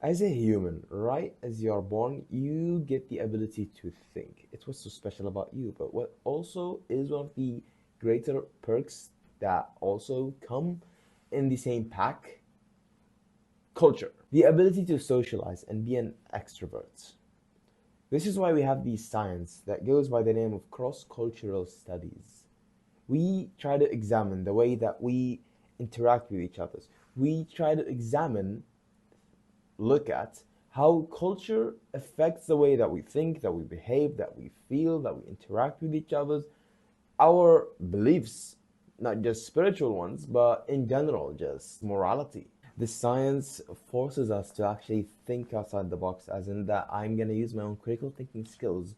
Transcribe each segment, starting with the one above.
As a human, right as you are born, you get the ability to think. It's what's so special about you. But what also is one of the greater perks that also come in the same pack, culture. The ability to socialize and be an extrovert. This is why we have the science that goes by the name of cross-cultural studies. We try to examine the way that we interact with each other. We try to examine, look at how culture affects the way that we think, that we behave, that we feel, that we interact with each other, our beliefs, not just spiritual ones, but in general, just morality. The science forces us to actually think outside the box, as in that I'm going to use my own critical thinking skills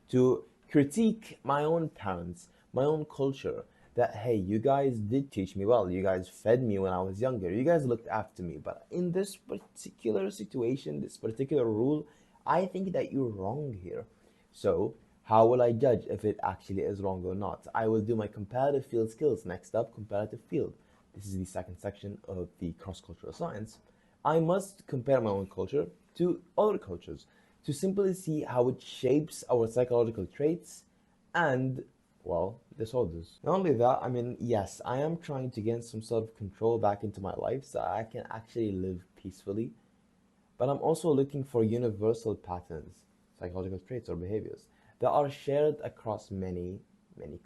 to critique my own parents, my own culture. That, hey, you guys did teach me well. You guys fed me when I was younger. You guys looked after me. But in this particular situation, this particular rule, I think that you're wrong here. So, how will I judge if it actually is wrong or not? I will do my comparative field skills. Next up, comparative field. This is the second section of the cross-cultural science. I must compare my own culture to other cultures to simply see how it shapes our psychological traits and, well, disorders. Not only that, I mean, yes, I am trying to gain some sort of control back into my life so I can actually live peacefully, but I'm also looking for universal patterns, psychological traits or behaviors that are shared across many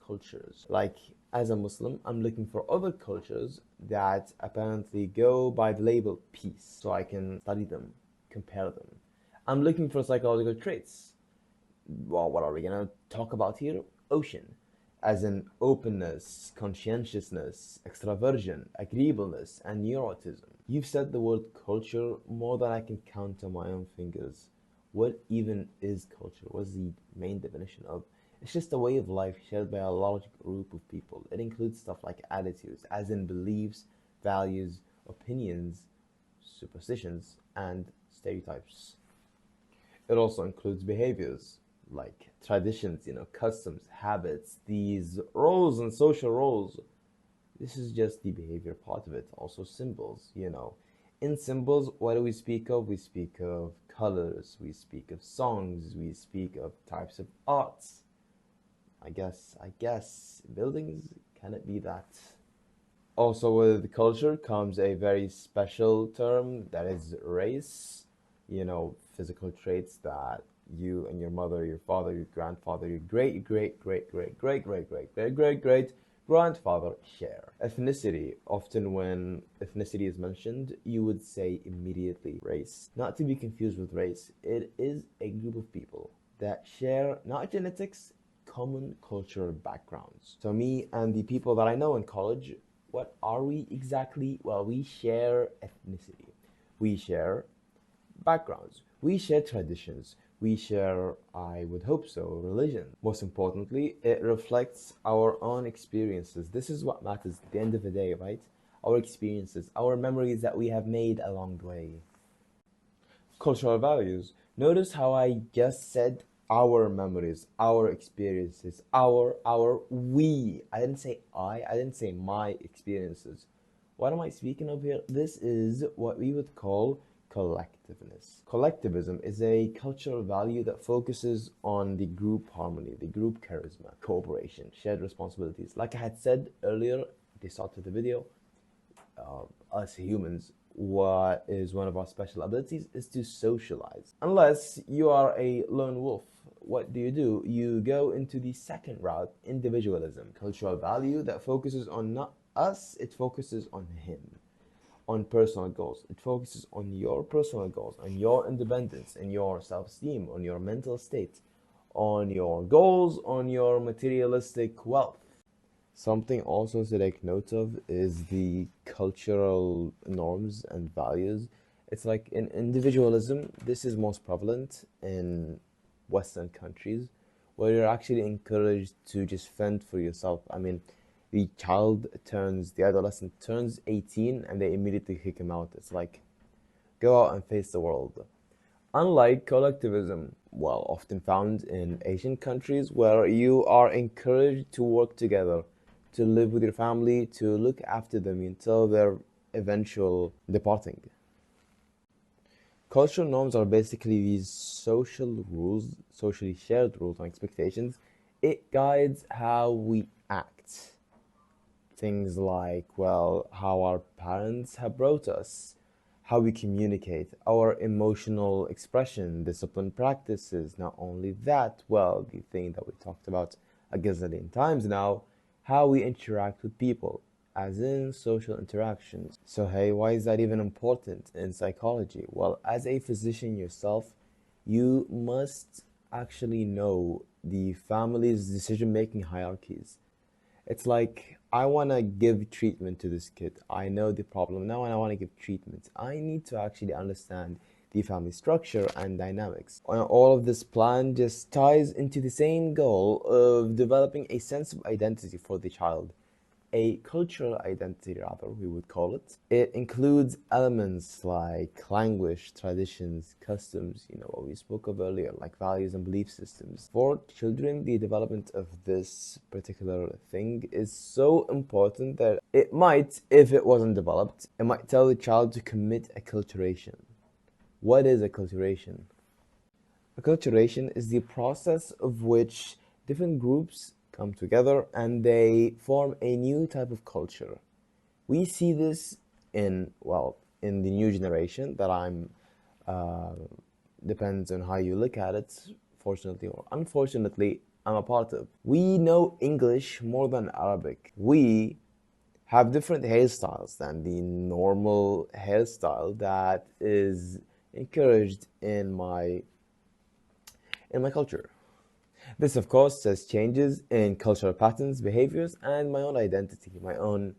cultures. Like, as a Muslim, I'm looking for other cultures that apparently go by the label peace, so I can study them, compare them. I'm looking for psychological traits. Well, what are we gonna talk about here? Ocean, as in openness, conscientiousness, extraversion, agreeableness, and neuroticism. You've said the word culture more than I can count on my own fingers. What even is culture? What's the main definition of? It's just a way of life shared by a large group of people. It includes stuff like attitudes, as in beliefs, values, opinions, superstitions, and stereotypes. It also includes behaviors like traditions, customs, habits, these roles and social roles. This is just the behavior part of it. Also, symbols. In symbols, what do we speak of? We speak of colors, we speak of songs, we speak of types of arts. I guess buildings, can it be that? Also, with culture comes a very special term that is race. Physical traits that you and your mother, your father, your grandfather, your great great great great great great great great great great grandfather share. Ethnicity. Often, when ethnicity is mentioned, you would say immediately race. Not to be confused with race, it is a group of people that share not genetics, common cultural backgrounds. So, me and the people that I know in college, what are we exactly? Well, we share ethnicity, we share backgrounds, we share traditions, we share, I would hope so, religion. Most importantly, it reflects our own experiences. This is what matters at the end of the day, right? Our experiences, our memories that we have made along the way. Cultural values. Notice how I just said our memories, our experiences, we. I didn't say I didn't say my experiences. What am I speaking of here? This is what we would call collectiveness. Collectivism is a cultural value that focuses on the group harmony, the group charisma, cooperation, shared responsibilities. Like I had said earlier at the start of the video, us humans, what is one of our special abilities is to socialize. Unless you are a lone wolf, what do? You go into the second route, individualism, cultural value that focuses on not us, it focuses on him, on personal goals. It focuses on your personal goals, on your independence, and your self esteem, on your mental state, on your goals, on your materialistic wealth. Something also to take note of is the cultural norms and values. It's like in individualism, this is most prevalent in Western countries where you're actually encouraged to just fend for yourself. I mean, the adolescent turns 18 and they immediately kick him out. It's like, go out and face the world. Unlike collectivism, well, often found in Asian countries where you are encouraged to work together, to live with your family, to look after them until their eventual departing. Cultural norms are basically these social rules, socially shared rules and expectations. It guides how we act. Things like, well, how our parents have brought us, how we communicate, our emotional expression, discipline practices. Not only that, well, the thing that we talked about a gazillion times now, how we interact with people, as in social interactions. So, hey, why is that even important in psychology? Well, as a physician yourself, you must actually know the family's decision making hierarchies. It's like I want to give treatment to this kid. I know the problem now and I want to give treatment. I need to actually understand the family structure and dynamics. All of this plan just ties into the same goal of developing a sense of identity for the child, a cultural identity, rather, we would call it. It includes elements like language, traditions, customs, what we spoke of earlier, like values and belief systems. For children, the development of this particular thing is so important that it might, if it wasn't developed, it might tell the child to commit acculturation. What is acculturation? Acculturation is the process of which different groups come together and they form a new type of culture. We see this in the new generation that uh, depends on how you look at it, fortunately or unfortunately, I'm a part of. We know English more than Arabic. We have different hairstyles than the normal hairstyle that is encouraged in my culture. This, of course, says changes in cultural patterns, behaviors, and my own identity, my own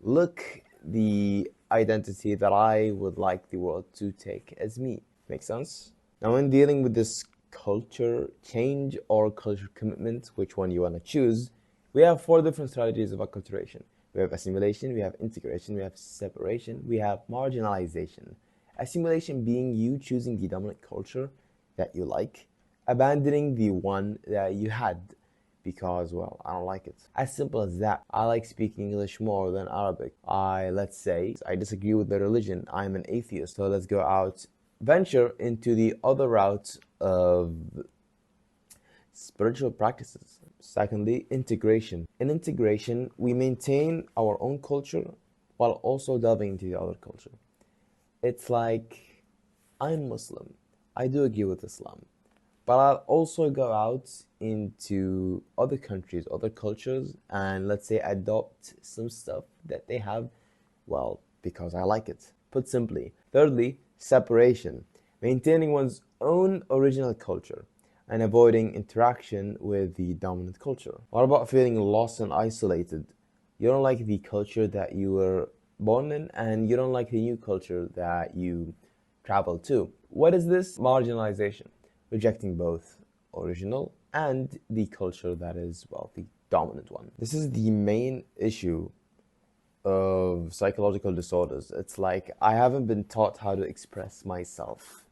look, the identity that I would like the world to take as me. Make sense? Now, when dealing with this culture change or culture commitment, which one you want to choose, we have four different strategies of acculturation. We have assimilation, we have integration, we have separation, we have marginalization. Assimilation being you choosing the dominant culture that you like, abandoning the one that you had because, well, I don't like it. As simple as that. I like speaking English more than Arabic. Let's say, I disagree with the religion. I'm an atheist. So let's go out, venture into the other route of spiritual practices. Secondly, integration. In integration, we maintain our own culture while also delving into the other culture. It's like I'm Muslim. I do agree with Islam. But I'll also go out into other countries, other cultures, and let's say adopt some stuff that they have, well, because I like it. Put simply. Thirdly, separation. Maintaining one's own original culture and avoiding interaction with the dominant culture. What about feeling lost and isolated? You don't like the culture that you were born in, and you don't like the new culture that you travel to. What is this? Marginalization, rejecting both original and the culture that is, well, the dominant one. This is the main issue of psychological disorders. It's like I haven't been taught how to express myself.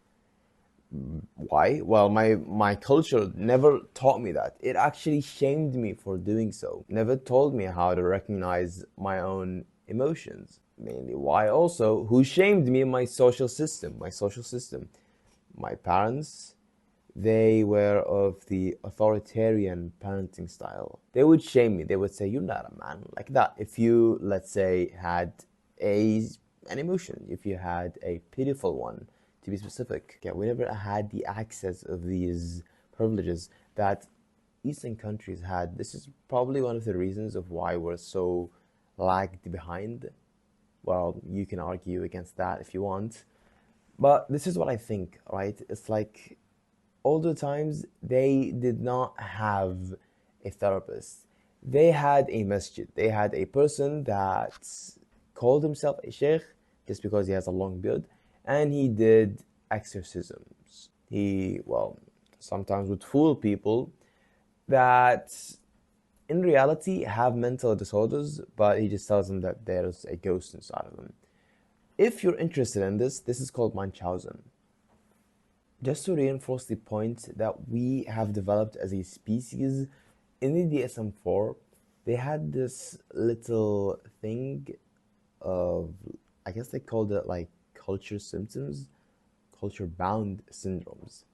Why? Well, my culture never taught me that. It actually shamed me for doing so. Never told me how to recognize my own emotions. Mainly why also who shamed me in my social system. My parents, they were of the authoritarian parenting style. They would shame me. They would say, "You're not a man," like that. If you, let's say, had a an emotion, if you had a pitiful one, to be specific. Yeah, we never had the access of these privileges that Eastern countries had. This is probably one of the reasons of why we're so lagged behind. Well, you can argue against that if you want. But this is what I think, right? It's like older times, they did not have a therapist. They had a masjid. They had a person that called himself a sheikh just because he has a long beard, and he did exorcisms. He, well, sometimes would fool people that in reality have mental disorders, but he just tells them that there's a ghost inside of them. If you're interested in this, this is called Munchausen. Just to reinforce the point that we have developed as a species, in the DSM-4, they had this little thing of, I guess they called it like culture symptoms, culture-bound syndromes.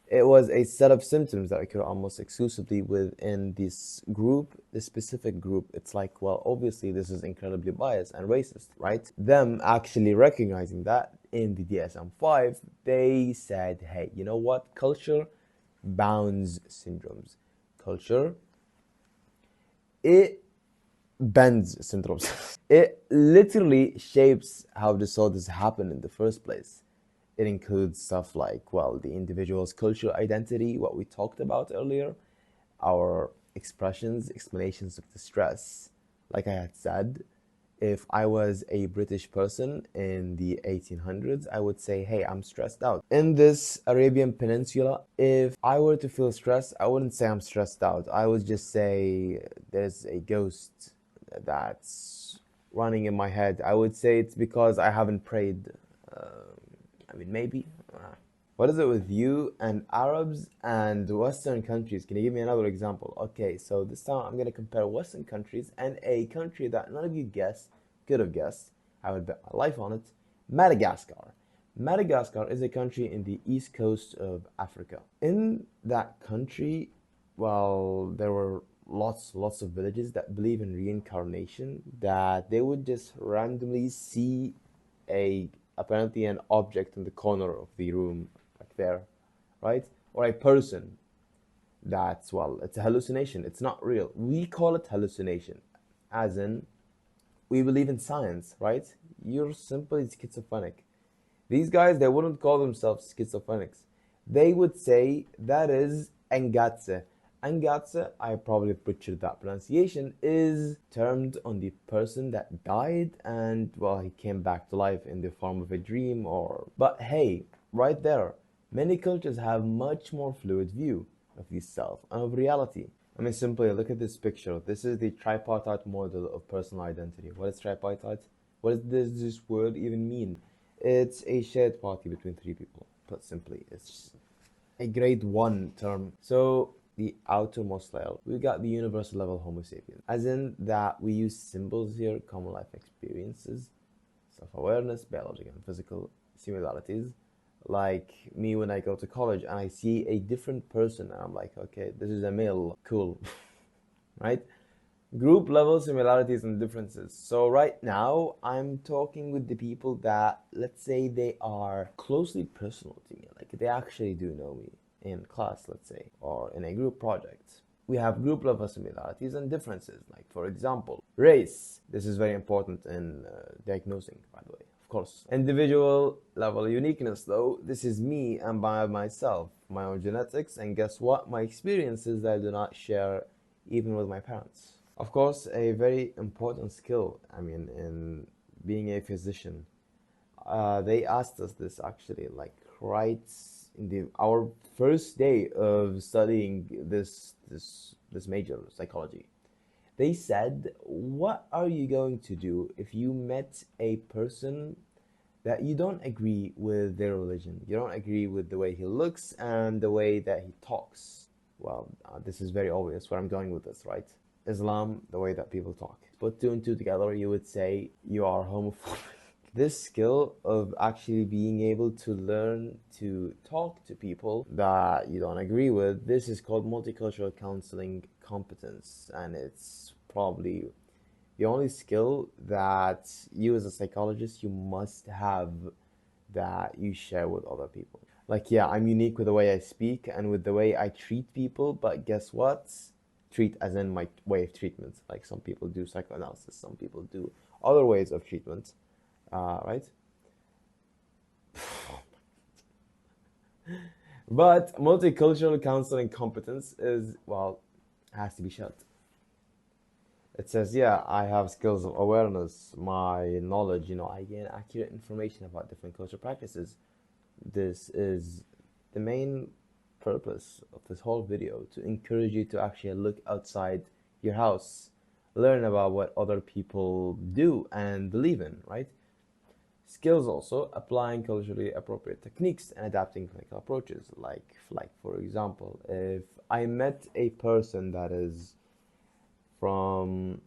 It was a set of symptoms that occur almost exclusively within this group, this specific group. It's like, well, obviously this is incredibly biased and racist, right? Them actually recognizing that in the DSM-5, they said, hey, you know what? Culture bounds syndromes. Culture, it bends syndromes. It literally shapes how disorders happen in the first place. It includes stuff like, well, the individual's cultural identity, what we talked about earlier, our expressions, explanations of distress. Like I had said, if I was a British person in the 1800s, I would say, hey, I'm stressed out. In this Arabian Peninsula, if I were to feel stressed, I wouldn't say I'm stressed out. I would just say there's a ghost that's running in my head. I would say it's because I haven't prayed. I mean, maybe. What is it with you and Arabs and Western countries? Can you give me another example? Okay, so this time I'm going to compare Western countries and a country that none of you could have guessed. I would bet my life on it. Madagascar. Madagascar is a country in the east coast of Africa. In that country, well, there were lots of villages that believe in reincarnation, that they would just randomly see a apparently an object in the corner of the room like there, right? Or a person that's, well, it's a hallucination, it's not real. We call it hallucination, as in we believe in science, right? You're simply schizophrenic. These guys, they wouldn't call themselves schizophrenics. They would say that is Engatse. Engatse, I probably butchered that pronunciation, is termed on the person that died and, well, he came back to life in the form of a dream or... But hey, right there, many cultures have much more fluid view of the self and of reality. I mean, simply look at this picture. This is the tripartite model of personal identity. What is tripartite? What does this word even mean? It's a shared party between three people. Put simply, it's a grade one term. So the outermost layer, we got the universal level Homo sapiens, as in that we use symbols here, common life experiences, self-awareness, biological and physical similarities. Like me when I go to college and I see a different person and I'm like, okay, this is a male, cool, right? Group level similarities and differences. So right now I'm talking with the people that, let's say, they are closely personal to me, like they actually do know me in class, let's say, or in a group project. We have group level similarities and differences, like for example, race. This is very important in diagnosing, by the way, of course. Individual level uniqueness, though, this is me and by myself, my own genetics, and guess what? My experiences that I do not share even with my parents. Of course, a very important skill, I mean, in being a physician. They asked us this actually, like right in our first day of studying this major, psychology. They said, what are you going to do if you met a person that you don't agree with their religion, you don't agree with the way he looks and the way that he talks? Well, this is very obvious where I'm going with this, right? Islam, the way that people talk. Put two and two together, you would say you are homophobic. This skill of actually being able to learn to talk to people that you don't agree with, this is called multicultural counseling competence, and it's probably the only skill that you as a psychologist you must have, that you share with other people. Like, yeah, I'm unique with the way I speak and with the way I treat people, but guess what? Treat as in my way of treatment. Like some people do psychoanalysis, some people do other ways of treatment, right? But multicultural counseling competence is, well, has to be shared. It says, yeah, I have skills of awareness, my knowledge, I gain accurate information about different cultural practices. This is the main purpose of this whole video, to encourage you to actually look outside your house, learn about what other people do and believe in, right? Skills also, applying culturally appropriate techniques and adapting clinical approaches. Like for example, if I met a person that is from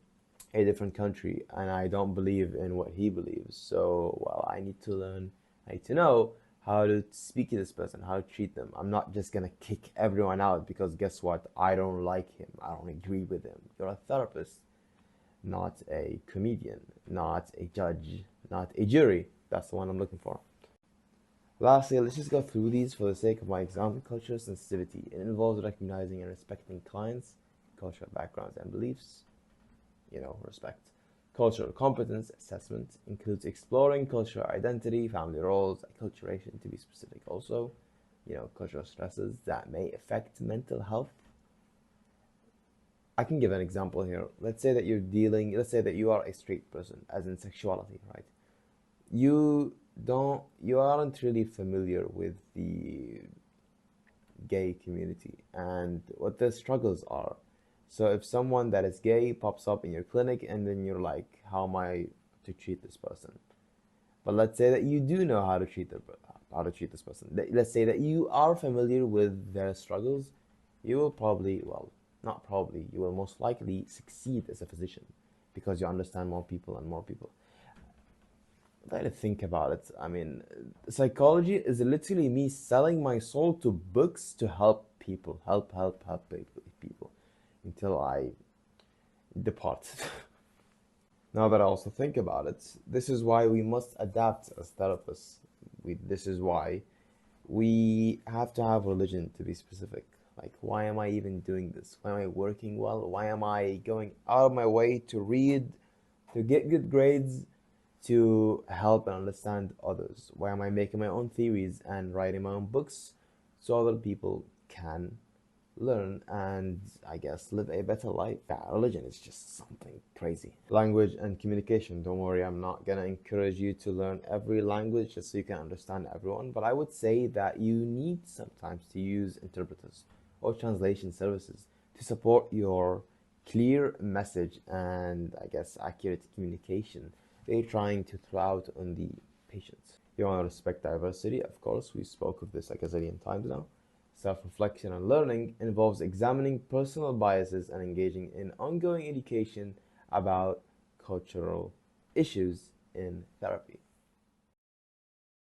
a different country and I don't believe in what he believes, so, well, I need to learn, I need to know how to speak to this person, how to treat them. I'm not just gonna kick everyone out because guess what? I don't like him. I don't agree with him. You're a therapist, not a comedian, not a judge, not a jury. That's the one I'm looking for. Lastly, let's just go through these for the sake of my exam. Cultural sensitivity. It involves recognizing and respecting clients' cultural backgrounds and beliefs. Respect. Cultural competence assessment includes exploring cultural identity, family roles, acculturation to be specific. Also, cultural stresses that may affect mental health. I can give an example here. Let's say that you are a straight person, as in sexuality, right? You aren't really familiar with the gay community and what their struggles are. So if someone that is gay pops up in your clinic and then you're like, how am I to treat this person? But let's say that you do know how to treat this person. Let's say that you are familiar with their struggles. You will probably, well, not probably, you will most likely succeed as a physician because you understand more people and more people. Try to think about it. I mean, psychology is literally me selling my soul to books to help people, help people until I depart. Now that I also think about it, this is why we must adapt as therapists. This is why we have to have religion to be specific. Like, why am I even doing this? Why am I working well? Why am I going out of my way to read, to get good grades, to help and understand others? Why am I making my own theories and writing my own books so other people can learn and I guess live a better life? That religion is just something crazy. Language and communication. Don't worry, I'm not gonna encourage you to learn every language just so you can understand everyone, but I would say that you need sometimes to use interpreters or translation services to support your clear message and I guess accurate communication they're trying to throw out on the patients. You want to respect diversity, of course, we spoke of this like a zillion times now. Self-reflection and learning involves examining personal biases and engaging in ongoing education about cultural issues in therapy.